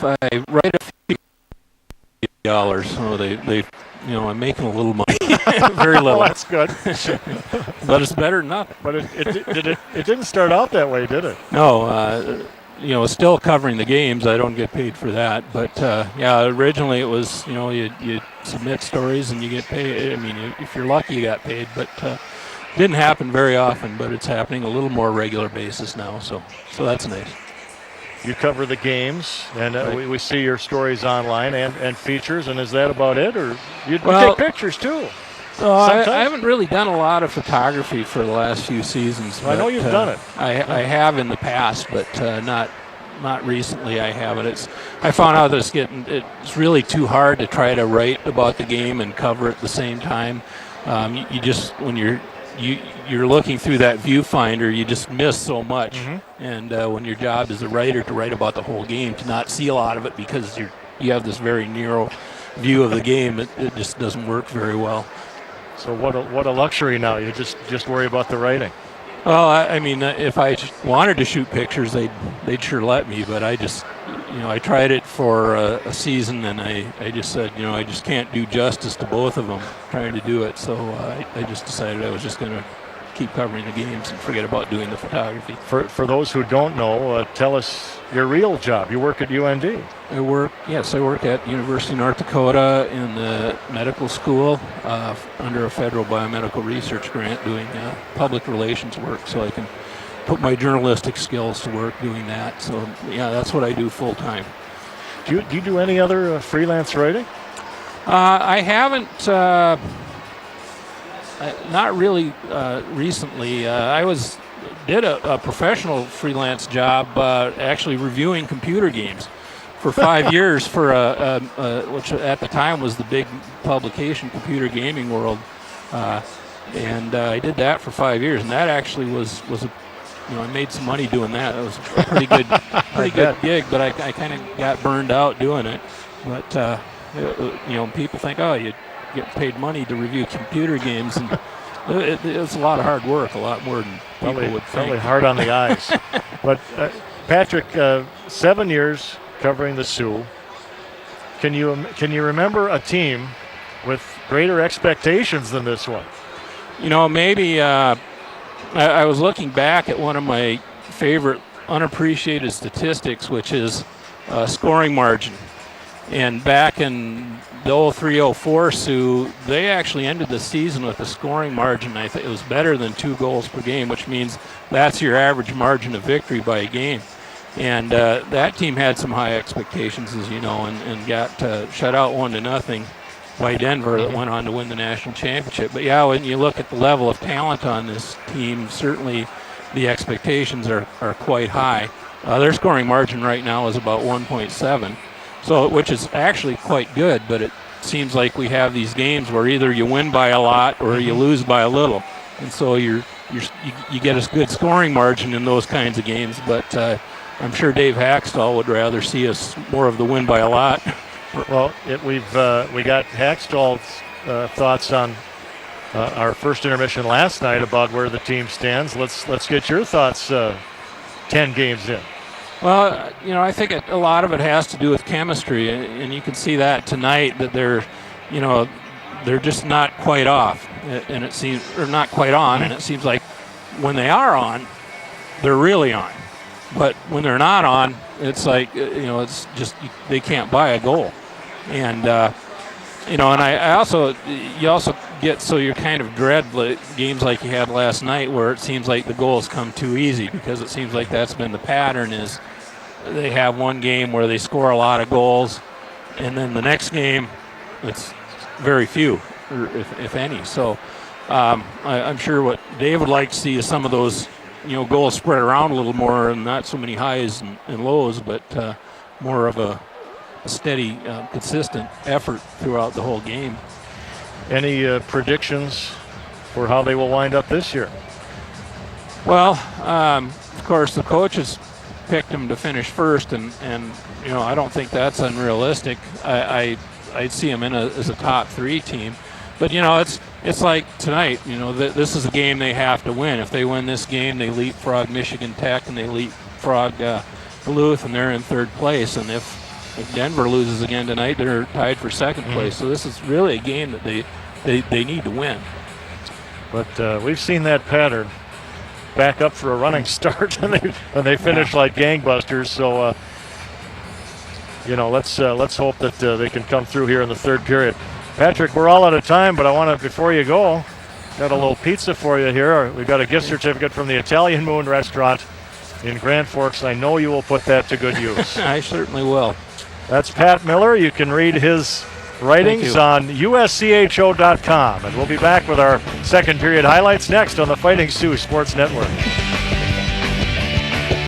I write a few dollars, so they I'm making a little money, very little. Well, that's good. But it's better than nothing. But it didn't start out that way, did it? No, still covering the games. I don't get paid for that. But originally it was, you submit stories and you get paid. I mean, if you're lucky, you got paid. But didn't happen very often. But it's happening a little more regular basis now. So that's nice. You cover the games, and right. we see your stories online and features, and is that about it? Or you take pictures too? I haven't really done a lot of photography for the last few seasons. I know you've done it. I have in the past, but not recently. I haven't. I found out that it's really too hard to try to write about the game and cover it at the same time. You just when you're looking through that viewfinder, you just miss so much. Mm-hmm. And when your job as a writer to write about the whole game, to not see a lot of it because you have this very narrow view of the game, it just doesn't work very well. So what a luxury now. You just worry about the writing. Well, I mean, if I wanted to shoot pictures, they'd sure let me. But I just, I tried it for a season, and I just said, I just can't do justice to both of them trying to do it. So I just decided I was just going to keep covering the games and forget about doing the photography. For those who don't know, tell us your real job. You work at UND. I work at University of North Dakota in the medical school under a federal biomedical research grant doing public relations work, so I can put my journalistic skills to work doing that. So that's what I do full time. Do you do any other freelance writing? I haven't. Not really recently. I did a professional freelance job actually reviewing computer games for 5 years for which at the time was the big publication, Computer Gaming World, and I did that for 5 years, and that actually was I made some money doing that. It was a pretty good gig, but I kind of got burned out doing it. But people think, oh, you get paid money to review computer games, and it's a lot of hard work, a lot more than people would think. Probably hard on the eyes. But Patrick, 7 years covering the Sioux. Can you remember a team with greater expectations than this one? Maybe I was looking back at one of my favorite unappreciated statistics, which is scoring margin. And back in the 03-04 Sioux, they actually ended the season with a scoring margin. I think it was better than 2 goals per game, which means that's your average margin of victory by a game. And that team had some high expectations, as you know, and got shut out 1-0 by Denver that went on to win the national championship. But when you look at the level of talent on this team, certainly the expectations are quite high. Their scoring margin right now is about 1.7. So, which is actually quite good, but it seems like we have these games where either you win by a lot or you lose by a little, and so you get a good scoring margin in those kinds of games. But I'm sure Dave Haxtell would rather see us more of the win by a lot. Well, we got Haxtell's thoughts on our first intermission last night about where the team stands. Let's get your thoughts 10 games in. Well, I think a lot of it has to do with chemistry, and you can see that tonight that they're just not quite off, and it seems, or not quite on, and it seems like when they are on, they're really on. But when they're not on, it's like it's just they can't buy a goal, and and you also get so you kind of dread games like you had last night where it seems like the goals come too easy, because it seems like that's been the pattern is they have one game where they score a lot of goals, and then the next game it's very few, or if any. So I'm sure what Dave would like to see is some of those goals spread around a little more and not so many highs and lows, but more of a steady, consistent effort throughout the whole game. Any predictions for how they will wind up this year? Well, of course, the coaches picked them to finish first, and I don't think that's unrealistic. I'd see them as a top 3 team, but it's like tonight. This is a game they have to win. If they win this game, they leapfrog Michigan Tech and they leapfrog Duluth, and they're in 3rd place. And if If Denver loses again tonight, they're tied for second place. So this is really a game that they need to win. But we've seen that pattern back up for a running start, and they finish like gangbusters. So, let's hope that they can come through here in the third period. Patrick, we're all out of time, but I want to, before you go, got a little pizza for you here. We've got a gift certificate from the Italian Moon Restaurant in Grand Forks. I know you will put that to good use. I certainly will. That's Pat Miller. You can read his writings on uscho.com. And we'll be back with our second period highlights next on the Fighting Sioux Sports Network.